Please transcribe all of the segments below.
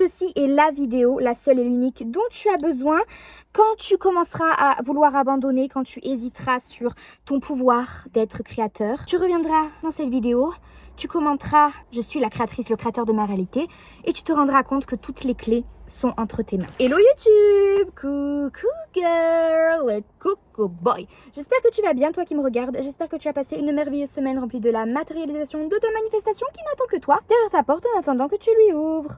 ceci est la vidéo, la seule et l'unique dont tu as besoin quand tu commenceras à vouloir abandonner, quand tu hésiteras sur ton pouvoir d'être créateur. Tu reviendras dans cette vidéo, tu commenteras « Je suis la créatrice, le créateur de ma réalité » et tu te rendras compte que toutes les clés sont entre tes mains. Hello YouTube, coucou girl et coucou boy. J'espère que tu vas bien, toi qui me regardes. J'espère que tu as passé une merveilleuse semaine remplie de la matérialisation de ta manifestation qui n'attend que toi derrière ta porte en attendant que tu lui ouvres.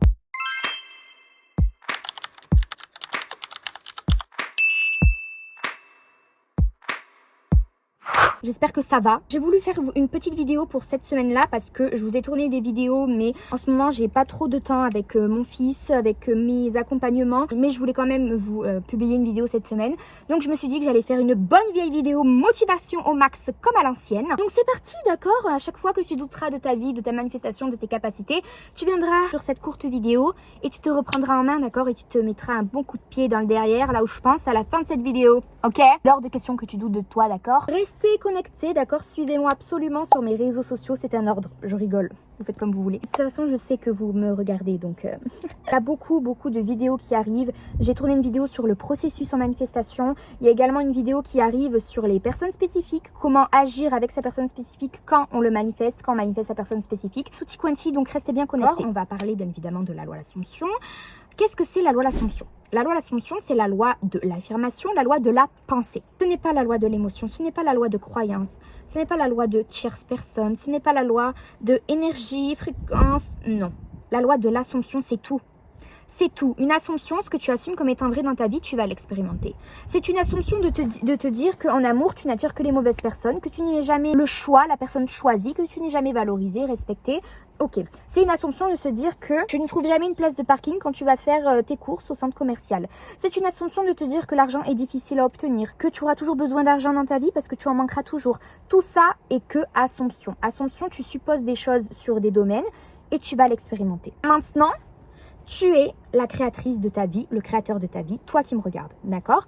J'espère que ça va. J'ai voulu faire une petite vidéo pour cette semaine-là parce que je vous ai tourné des vidéos, mais en ce moment, j'ai pas trop de temps avec mon fils, avec mes accompagnements. Mais je voulais quand même vous publier une vidéo cette semaine. Donc, je me suis dit que j'allais faire une bonne vieille vidéo motivation au max comme à l'ancienne. Donc, c'est parti, d'accord? À chaque fois que tu douteras de ta vie, de ta manifestation, de tes capacités, tu viendras sur cette courte vidéo et tu te reprendras en main, d'accord? Et tu te mettras un bon coup de pied dans le derrière, là où je pense, à la fin de cette vidéo, ok? Lors de questions que tu doutes de toi, d'accord? Restez connectés, d'accord? Suivez-moi absolument sur mes réseaux sociaux, c'est un ordre, je rigole, vous faites comme vous voulez. De toute façon, je sais que vous me regardez, donc il y a beaucoup de vidéos qui arrivent. J'ai tourné une vidéo sur le processus en manifestation. Il y a également une vidéo qui arrive sur les personnes spécifiques, comment agir avec sa personne spécifique quand on le manifeste, quand on manifeste sa personne spécifique. Tutti quanti, donc restez bien connectés. On va parler bien évidemment de la loi de l'Assomption. Qu'est-ce que c'est la loi de l'Assomption? La loi de l'Assomption, c'est la loi de l'affirmation, la loi de la pensée. Ce n'est pas la loi de l'émotion, ce n'est pas la loi de croyance, ce n'est pas la loi de tierce personne, ce n'est pas la loi de énergie, fréquence, non. La loi de l'Assomption, c'est tout. C'est tout. Une assomption, ce que tu assumes comme étant vrai dans ta vie, tu vas l'expérimenter. C'est une assomption de te dire qu'en amour, tu n'attires que les mauvaises personnes, que tu n'es jamais le choix, la personne choisie, que tu n'es jamais valorisé, respecté. Ok. C'est une assumption de se dire que tu ne trouves jamais une place de parking quand tu vas faire tes courses au centre commercial. C'est une assumption de te dire que l'argent est difficile à obtenir, que tu auras toujours besoin d'argent dans ta vie parce que tu en manqueras toujours. Tout ça est que assumption. Assumption, tu supposes des choses sur des domaines et tu vas l'expérimenter. Maintenant, tu es la créatrice de ta vie, le créateur de ta vie, toi qui me regardes, d'accord?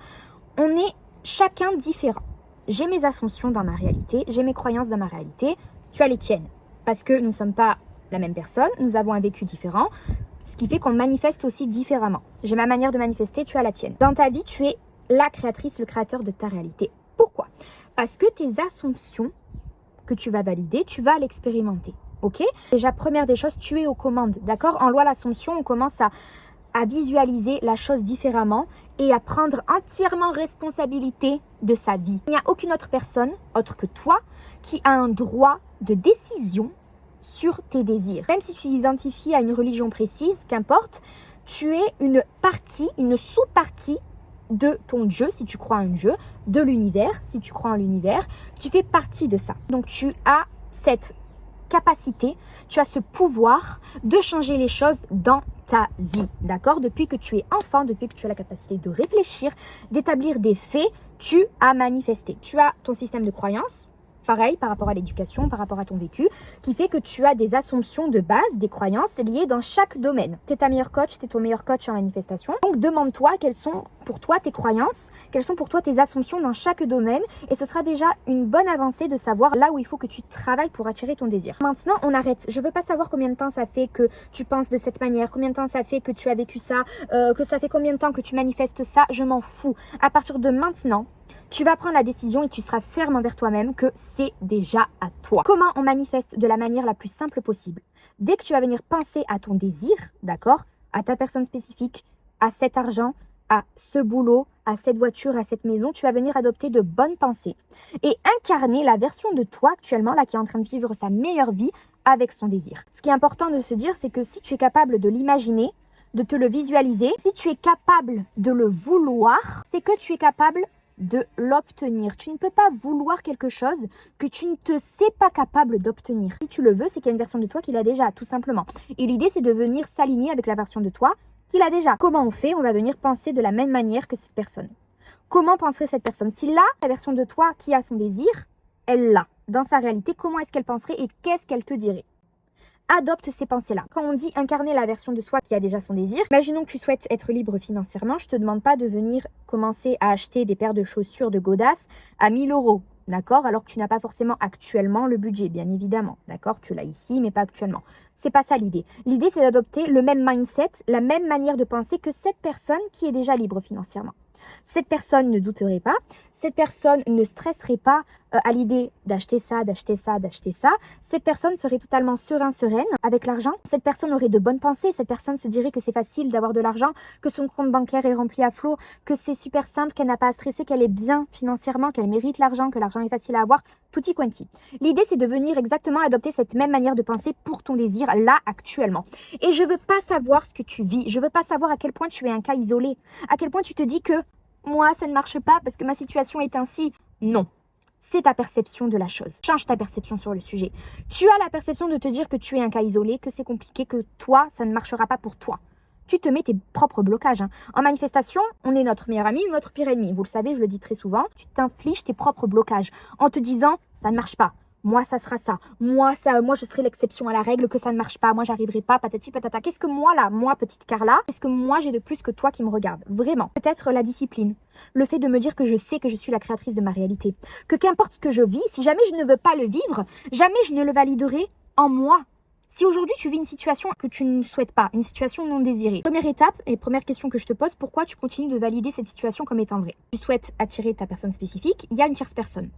On est chacun différent. J'ai mes assumptions dans ma réalité, j'ai mes croyances dans ma réalité, tu as les tiennes. Parce que nous ne sommes pas la même personne, nous avons un vécu différent, ce qui fait qu'on manifeste aussi différemment. J'ai ma manière de manifester, tu as la tienne. Dans ta vie, tu es la créatrice, le créateur de ta réalité. Pourquoi? Parce que tes assumptions que tu vas valider, tu vas l'expérimenter. Ok? Déjà, première des choses, tu es aux commandes, d'accord? En loi l'Assomption, on commence à visualiser la chose différemment et à prendre entièrement responsabilité de sa vie. Il n'y a aucune autre personne, autre que toi, qui a un droit de décision sur tes désirs. Même si tu t'identifies à une religion précise, qu'importe, tu es une partie, une sous-partie de ton Dieu, si tu crois en un Dieu, de l'univers, si tu crois en l'univers, tu fais partie de ça. Donc, tu as cette capacité, tu as ce pouvoir de changer les choses dans ta vie, d'accord? Depuis que tu es enfant, depuis que tu as la capacité de réfléchir, d'établir des faits, tu as manifesté. Tu as ton système de croyances, pareil par rapport à l'éducation, par rapport à ton vécu, qui fait que tu as des assumptions de base, des croyances liées dans chaque domaine. Tu es ta meilleure coach, tu es ton meilleur coach en manifestation. Donc demande-toi quelles sont pour toi tes croyances, quelles sont pour toi tes assumptions dans chaque domaine et ce sera déjà une bonne avancée de savoir là où il faut que tu travailles pour attirer ton désir. Maintenant, on arrête. Je veux pas savoir combien de temps ça fait que tu penses de cette manière, combien de temps ça fait que tu as vécu ça, que ça fait combien de temps que tu manifestes ça, je m'en fous. À partir de maintenant, tu vas prendre la décision et tu seras ferme envers toi-même que c'est déjà à toi. Comment on manifeste de la manière la plus simple possible? Dès que tu vas venir penser à ton désir, d'accord, à ta personne spécifique, à cet argent, à ce boulot, à cette voiture, à cette maison, tu vas venir adopter de bonnes pensées et incarner la version de toi actuellement là qui est en train de vivre sa meilleure vie avec son désir. Ce qui est important de se dire, c'est que si tu es capable de l'imaginer, de te le visualiser, si tu es capable de le vouloir, c'est que tu es capable de l'obtenir. Tu ne peux pas vouloir quelque chose que tu ne te sais pas capable d'obtenir. Si tu le veux, c'est qu'il y a une version de toi qui l'a déjà, tout simplement. Et l'idée, c'est de venir s'aligner avec la version de toi qui l'a déjà. Comment on fait? On va venir penser de la même manière que cette personne. Comment penserait cette personne? Si là, la version de toi qui a son désir, elle l'a. Dans sa réalité, comment est-ce qu'elle penserait et qu'est-ce qu'elle te dirait? Adopte ces pensées-là. Quand on dit incarner la version de soi qui a déjà son désir, imaginons que tu souhaites être libre financièrement, je te demande pas de venir commencer à acheter des paires de chaussures de godasses à 1000 €. d'accord? Alors que tu n'as pas forcément actuellement le budget, bien évidemment, d'accord? Tu l'as ici, mais pas actuellement. C'est pas ça l'idée. L'idée, c'est d'adopter le même mindset, la même manière de penser que cette personne qui est déjà libre financièrement. Cette personne ne douterait pas, cette personne ne stresserait pas à l'idée d'acheter ça, d'acheter ça, d'acheter ça. Cette personne serait totalement sereine avec l'argent. Cette personne aurait de bonnes pensées. Cette personne se dirait que c'est facile d'avoir de l'argent, que son compte bancaire est rempli à flot, que c'est super simple, qu'elle n'a pas à stresser, qu'elle est bien financièrement, qu'elle mérite l'argent, que l'argent est facile à avoir, tutti quanti. L'idée, c'est de venir exactement adopter cette même manière de penser pour ton désir, là, actuellement. Et je veux pas savoir ce que tu vis. Je veux pas savoir à quel point tu es un cas isolé. À quel point tu te dis que moi, ça ne marche pas parce que ma situation est ainsi. Non. C'est ta perception de la chose. Change ta perception sur le sujet. Tu as la perception de te dire que tu es un cas isolé, que c'est compliqué, que toi, ça ne marchera pas pour toi. Tu te mets tes propres blocages. En manifestation, on est notre meilleur ami ou notre pire ennemi. Vous le savez, je le dis très souvent. Tu t'infliges tes propres blocages en te disant « ça ne marche pas ». Moi, ça sera ça. Moi, je serai l'exception à la règle, que ça ne marche pas. Moi, j'arriverai pas, patati patata. Qu'est-ce que moi, là, moi, petite Carla, qu'est-ce que moi, j'ai de plus que toi qui me regarde? Vraiment. Peut-être la discipline. Le fait de me dire que je sais que je suis la créatrice de ma réalité. Que qu'importe ce que je vis, si jamais je ne veux pas le vivre, jamais je ne le validerai en moi. Si aujourd'hui tu vis une situation que tu ne souhaites pas, une situation non désirée, première étape et première question que je te pose, pourquoi tu continues de valider cette situation comme étant vraie? Tu souhaites attirer ta personne spécifique, il y a une tierce personne.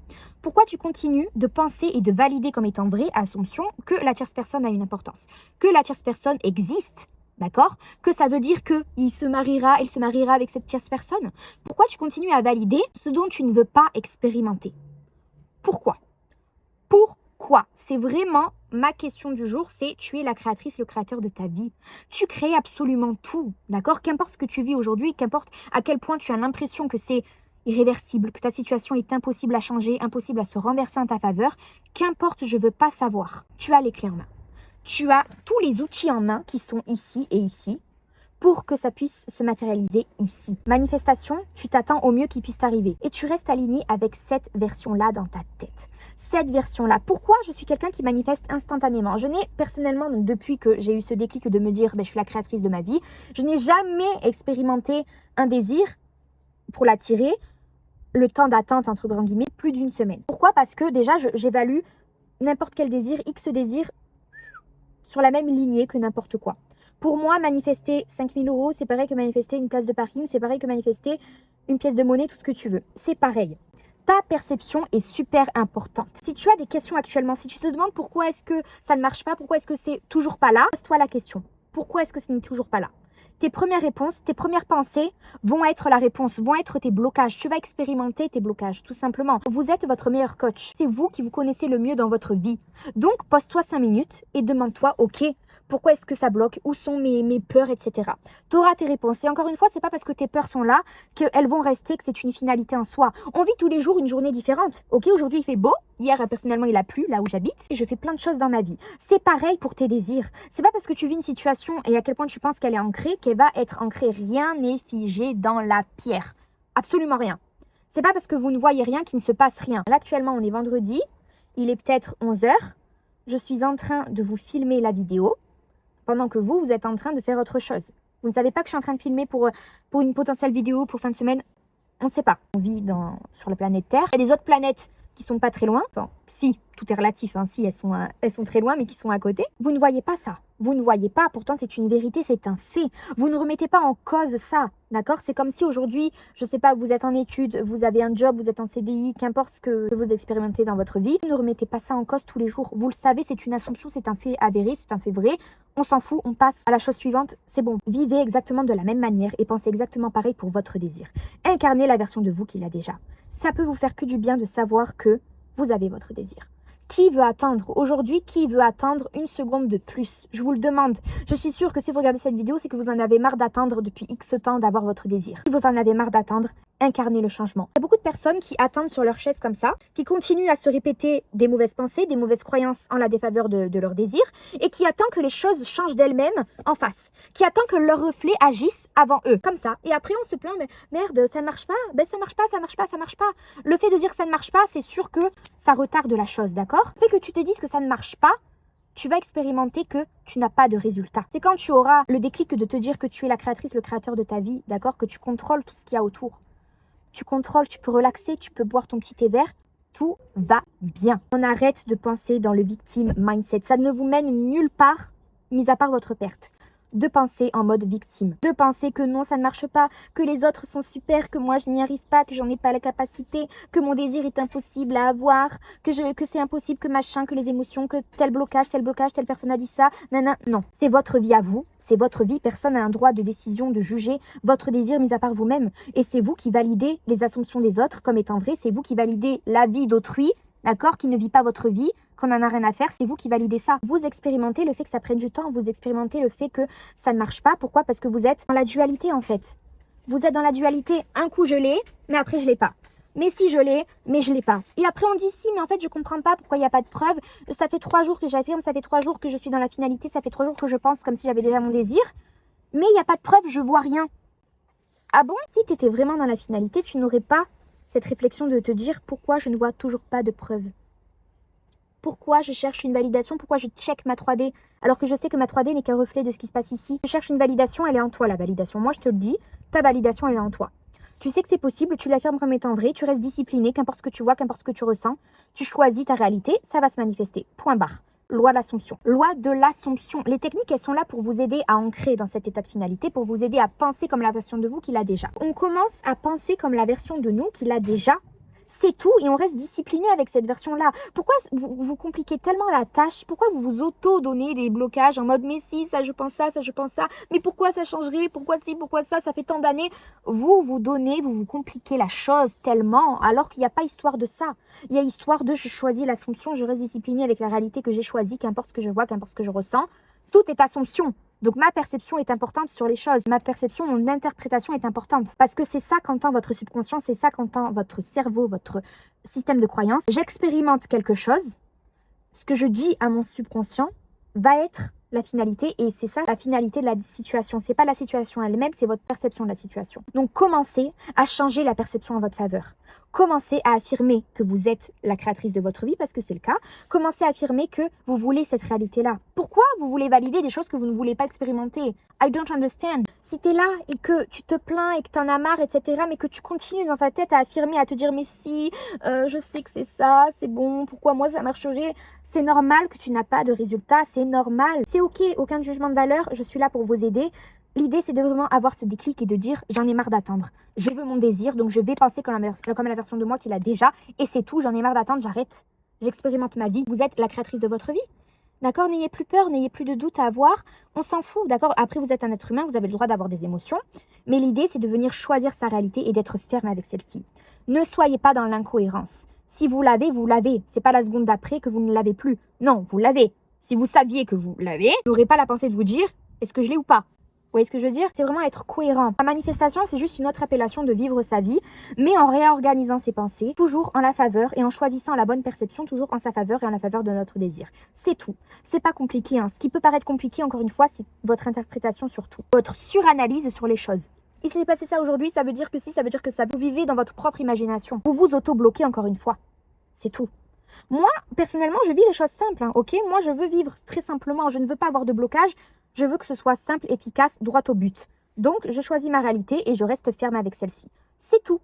Pourquoi tu continues de penser et de valider comme étant vrai, assumption, que la tierce personne a une importance, que la tierce personne existe? D'accord? Que ça veut dire qu'il se mariera, elle se mariera avec cette tierce personne? Pourquoi tu continues à valider ce dont tu ne veux pas expérimenter? Pourquoi? Pourquoi? C'est vraiment ma question du jour, c'est tu es la créatrice, le créateur de ta vie. Tu crées absolument tout, d'accord? Qu'importe ce que tu vis aujourd'hui, qu'importe à quel point tu as l'impression que c'est irréversible, que ta situation est impossible à changer, impossible à se renverser en ta faveur, qu'importe, je ne veux pas savoir. Tu as les clés en main. Tu as tous les outils en main qui sont ici et ici pour que ça puisse se matérialiser ici. Manifestation, tu t'attends au mieux qui puisse t'arriver. Et tu restes aligné avec cette version-là dans ta tête. Cette version-là. Pourquoi je suis quelqu'un qui manifeste instantanément? Je n'ai personnellement, donc depuis que j'ai eu ce déclic de me dire je suis la créatrice de ma vie, je n'ai jamais expérimenté un désir pour l'attirer, le temps d'attente entre grands guillemets, plus d'une semaine. Pourquoi? Parce que déjà, j'évalue n'importe quel désir, X désir, sur la même lignée que n'importe quoi. Pour moi, manifester 5 000 €, c'est pareil que manifester une place de parking, c'est pareil que manifester une pièce de monnaie, tout ce que tu veux. C'est pareil. Ta perception est super importante. Si tu as des questions actuellement, si tu te demandes pourquoi est-ce que ça ne marche pas, pourquoi est-ce que c'est toujours pas là, pose-toi la question. Pourquoi est-ce que ce n'est toujours pas là? Tes premières réponses, tes premières pensées vont être la réponse, vont être tes blocages. Tu vas expérimenter tes blocages, tout simplement. Vous êtes votre meilleur coach. C'est vous qui vous connaissez le mieux dans votre vie. Donc, pose-toi 5 minutes et demande-toi, ok, pourquoi est-ce que ça bloque? Où sont mes peurs, etc. Tu auras tes réponses. Et encore une fois, c'est pas parce que tes peurs sont là qu'elles vont rester, que c'est une finalité en soi. On vit tous les jours une journée différente. Ok, aujourd'hui il fait beau. Hier, personnellement, il a plu là où j'habite. Et je fais plein de choses dans ma vie. C'est pareil pour tes désirs. C'est pas parce que tu vis une situation et à quel point tu penses qu'elle est ancrée qu'elle va être ancrée. Rien n'est figé dans la pierre. Absolument rien. C'est pas parce que vous ne voyez rien qu'il ne se passe rien. Là, actuellement, on est vendredi. Il est peut-être 11 h. Je suis en train de vous filmer la vidéo pendant que vous êtes en train de faire autre chose. Vous ne savez pas que je suis en train de filmer pour une potentielle vidéo, pour fin de semaine. On ne sait pas. On vit sur la planète Terre. Il y a des autres planètes qui sont pas très loin. Enfin, si, tout est relatif. Hein. Si, elles sont très loin, mais qui sont à côté. Vous ne voyez pas ça. Vous ne voyez pas. Pourtant, c'est une vérité, c'est un fait. Vous ne remettez pas en cause ça. D'accord? C'est comme si aujourd'hui, je ne sais pas, vous êtes en études, vous avez un job, vous êtes en CDI, qu'importe ce que vous expérimentez dans votre vie. Ne remettez pas ça en cause tous les jours. Vous le savez, c'est une assumption, c'est un fait avéré, c'est un fait vrai. On s'en fout, on passe à la chose suivante. C'est bon. Vivez exactement de la même manière et pensez exactement pareil pour votre désir. Incarnez la version de vous qu'il a déjà. Ça peut vous faire que du bien de savoir que vous avez votre désir. Qui veut attendre aujourd'hui? Qui veut attendre une seconde de plus? Je vous le demande. Je suis sûre que si vous regardez cette vidéo, c'est que vous en avez marre d'attendre depuis X temps d'avoir votre désir. Si vous en avez marre d'attendre, incarnez le changement. Il y a beaucoup de personnes qui attendent sur leur chaise comme ça, qui continuent à se répéter des mauvaises pensées, des mauvaises croyances en la défaveur de leur désir, et qui attendent que les choses changent d'elles-mêmes en face, qui attendent que leurs reflets agissent avant eux, comme ça. Et après, on se plaint, mais merde, ça ne marche pas, ben ça marche pas, ça marche pas, ça marche pas. Le fait de dire que ça ne marche pas, c'est sûr que ça retarde la chose, d'accord? Le fait que tu te dises que ça ne marche pas, tu vas expérimenter que tu n'as pas de résultat. C'est quand tu auras le déclic de te dire que tu es la créatrice, le créateur de ta vie, d'accord? Que tu contrôles tout ce qu'il y a autour. Tu contrôles, tu peux relaxer, tu peux boire ton petit thé vert. tout va bien. On arrête de penser dans le victime mindset. Ça ne vous mène nulle part, mis à part votre perte. De penser en mode victime, de penser que non ça ne marche pas, que les autres sont super, que moi je n'y arrive pas, que j'en ai pas la capacité, que mon désir est impossible à avoir, que c'est impossible, que machin, que les émotions, que tel blocage, telle personne a dit ça, non. C'est votre vie à vous, c'est votre vie, personne n'a un droit de décision, de juger votre désir mis à part vous-même. Et c'est vous qui validez les assumptions des autres comme étant vraies, c'est vous qui validez la vie d'autrui, d'accord, qui ne vit pas votre vie, qu'on n'en a rien à faire, c'est vous qui validez ça. Vous expérimentez le fait que ça prenne du temps, vous expérimentez le fait que ça ne marche pas. Pourquoi? Parce que vous êtes dans la dualité en fait. Vous êtes dans la dualité, un coup je l'ai, mais après je l'ai pas. Mais si je l'ai, mais je l'ai pas. Et après on dit si, mais en fait je comprends pas pourquoi il n'y a pas de preuve. Ça fait 3 jours que j'affirme, ça fait 3 jours que je suis dans la finalité, ça fait 3 jours que je pense comme si j'avais déjà mon désir. Mais il n'y a pas de preuve, je vois rien. Ah bon? Si tu étais vraiment dans la finalité, tu n'aurais pas cette réflexion de te dire pourquoi je ne vois toujours pas de preuve. Pourquoi je cherche une validation? Pourquoi je check ma 3D alors que je sais que ma 3D n'est qu'un reflet de ce qui se passe ici? Je cherche une validation, elle est en toi la validation. Moi je te le dis, ta validation elle est en toi. Tu sais que c'est possible, tu l'affirmes comme étant vrai, tu restes discipliné, qu'importe ce que tu vois, qu'importe ce que tu ressens. Tu choisis ta réalité, ça va se manifester. Point barre. Loi de l'Assomption. Loi de l'Assomption. Les techniques, elles sont là pour vous aider à ancrer dans cet état de finalité, pour vous aider à penser comme la version de vous qu'il a déjà. On commence à penser comme la version de nous qu'il a déjà. C'est tout et on reste discipliné avec cette version-là. Pourquoi vous compliquez tellement la tâche? Pourquoi vous vous auto-donnez des blocages en mode mais si, ça je pense ça je pense ça, mais pourquoi ça changerait? Pourquoi si, pourquoi ça fait tant d'années? Vous vous compliquez la chose tellement alors qu'il n'y a pas histoire de ça. Il y a histoire de je choisis l'assomption, je reste discipliné avec la réalité que j'ai choisie, qu'importe ce que je vois, qu'importe ce que je ressens. Tout est assomption. Donc ma perception est importante sur les choses. Ma perception, mon interprétation est importante. Parce que c'est ça qu'entend votre subconscient, c'est ça qu'entend votre cerveau, votre système de croyance. J'expérimente quelque chose. Ce que je dis à mon subconscient va être la finalité. Et c'est ça la finalité de la situation. C'est pas la situation elle-même, c'est votre perception de la situation. Donc commencez à changer la perception en votre faveur. Commencez à affirmer que vous êtes la créatrice de votre vie, parce que c'est le cas. Commencez à affirmer que vous voulez cette réalité-là. Pourquoi vous voulez valider des choses que vous ne voulez pas expérimenter? I don't understand. Si tu es là et que tu te plains et que tu en as marre, etc., mais que tu continues dans ta tête à affirmer, à te dire « mais si, je sais que c'est ça, c'est bon, pourquoi moi ça marcherait ?» C'est normal que tu n'as pas de résultat, c'est normal. C'est ok, aucun jugement de valeur, je suis là pour vous aider. L'idée, c'est de vraiment avoir ce déclic et de dire « j'en ai marre d'attendre. Je veux mon désir, donc je vais penser comme la version de moi qu'il a déjà. Et c'est tout, j'en ai marre d'attendre, j'arrête. J'expérimente ma vie. Vous êtes la créatrice de votre vie. D'accord? N'ayez plus peur, n'ayez plus de doute à avoir. On s'en fout, d'accord? Après, vous êtes un être humain, vous avez le droit d'avoir des émotions. Mais l'idée, c'est de venir choisir sa réalité et d'être ferme avec celle-ci. Ne soyez pas dans l'incohérence. Si vous l'avez, vous l'avez. C'est pas la seconde d'après que vous ne l'avez plus. Non, vous l'avez. Si vous saviez que vous l'avez, vous n'aurez pas la pensée de vous dire « est-ce que je l'ai ou pas ?» Vous voyez ce que je veux dire? C'est vraiment être cohérent. La manifestation, c'est juste une autre appellation de vivre sa vie, mais en réorganisant ses pensées, toujours en la faveur et en choisissant la bonne perception, toujours en sa faveur et en la faveur de notre désir. C'est tout. C'est pas compliqué, hein. Ce qui peut paraître compliqué, encore une fois, c'est votre interprétation sur tout. Votre suranalyse sur les choses. Il s'est passé ça aujourd'hui, ça veut dire que si, ça veut dire que ça. Vous vivez dans votre propre imagination. Vous vous auto-bloquez encore une fois. C'est tout. Moi, personnellement, je vis les choses simples, hein, ok? Moi, je veux vivre très simplement. Je ne veux pas avoir de blocage. Je veux que ce soit simple, efficace, droit au but. Donc, je choisis ma réalité et je reste ferme avec celle-ci. C'est tout.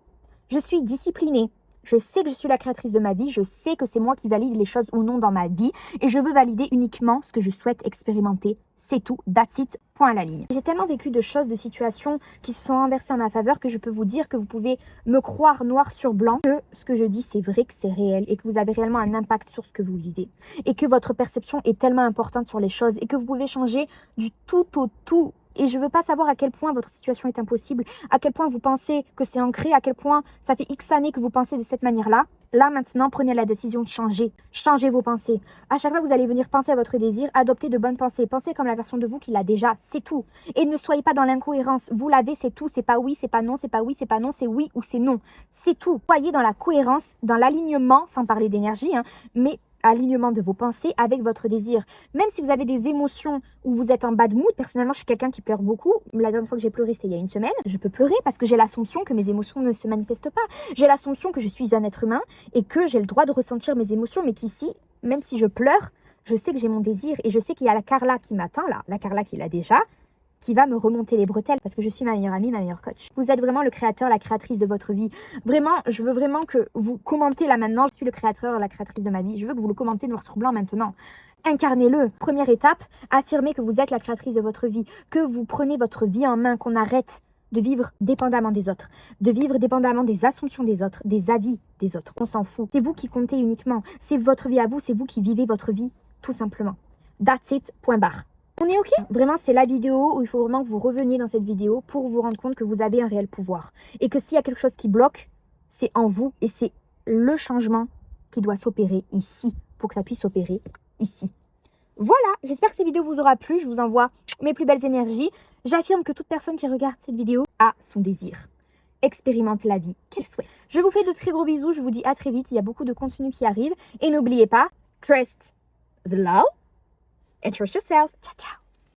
Je suis disciplinée. Je sais que je suis la créatrice de ma vie. Je sais que c'est moi qui valide les choses ou non dans ma vie. Et je veux valider uniquement ce que je souhaite expérimenter. C'est tout. That's it. Point à la ligne. J'ai tellement vécu de choses, de situations qui se sont renversées en ma faveur que je peux vous dire que vous pouvez me croire noir sur blanc que ce que je dis, c'est vrai, que c'est réel et que vous avez réellement un impact sur ce que vous vivez. Et que votre perception est tellement importante sur les choses et que vous pouvez changer du tout au tout. Et je ne veux pas savoir à quel point votre situation est impossible, à quel point vous pensez que c'est ancré, à quel point ça fait X années que vous pensez de cette manière-là. Là, maintenant, prenez la décision de changer. Changez vos pensées. À chaque fois que vous allez venir penser à votre désir, adoptez de bonnes pensées. Pensez comme la version de vous qu'il a déjà. C'est tout. Et ne soyez pas dans l'incohérence. Vous l'avez, c'est tout. C'est pas oui, c'est pas non, c'est pas oui, c'est pas non, c'est oui ou c'est non. C'est tout. Soyez dans la cohérence, dans l'alignement, sans parler d'énergie, hein, mais alignement de vos pensées avec votre désir. Même si vous avez des émotions où vous êtes en bad mood, personnellement, je suis quelqu'un qui pleure beaucoup. La dernière fois que j'ai pleuré, c'était il y a une semaine. Je peux pleurer parce que j'ai l'assumption que mes émotions ne se manifestent pas. J'ai l'assumption que je suis un être humain et que j'ai le droit de ressentir mes émotions, mais qu'ici, même si je pleure, je sais que j'ai mon désir et je sais qu'il y a la Carla qui m'attend là, la Carla qui l'a déjà. qui va me remonter les bretelles parce que je suis ma meilleure amie, ma meilleure coach. Vous êtes vraiment le créateur, la créatrice de votre vie. Vraiment, je veux vraiment que vous commentez là maintenant. Je suis le créateur, la créatrice de ma vie. Je veux que vous le commentez noir sur blanc maintenant. Incarnez-le. Première étape, affirmez que vous êtes la créatrice de votre vie, que vous prenez votre vie en main, qu'on arrête de vivre dépendamment des autres, de vivre dépendamment des assumptions des autres, des avis des autres. On s'en fout. C'est vous qui comptez uniquement. C'est votre vie à vous, c'est vous qui vivez votre vie, tout simplement. That's it, point barre. On est OK? Vraiment, c'est la vidéo où il faut vraiment que vous reveniez dans cette vidéo pour vous rendre compte que vous avez un réel pouvoir. Et que s'il y a quelque chose qui bloque, c'est en vous et c'est le changement qui doit s'opérer ici pour que ça puisse s'opérer ici. Voilà, j'espère que cette vidéo vous aura plu. Je vous envoie mes plus belles énergies. J'affirme que toute personne qui regarde cette vidéo a son désir. Expérimente la vie qu'elle souhaite. Je vous fais de très gros bisous. Je vous dis à très vite. Il y a beaucoup de contenu qui arrive. Et n'oubliez pas, trust the love and trust yourself. Ciao, ciao.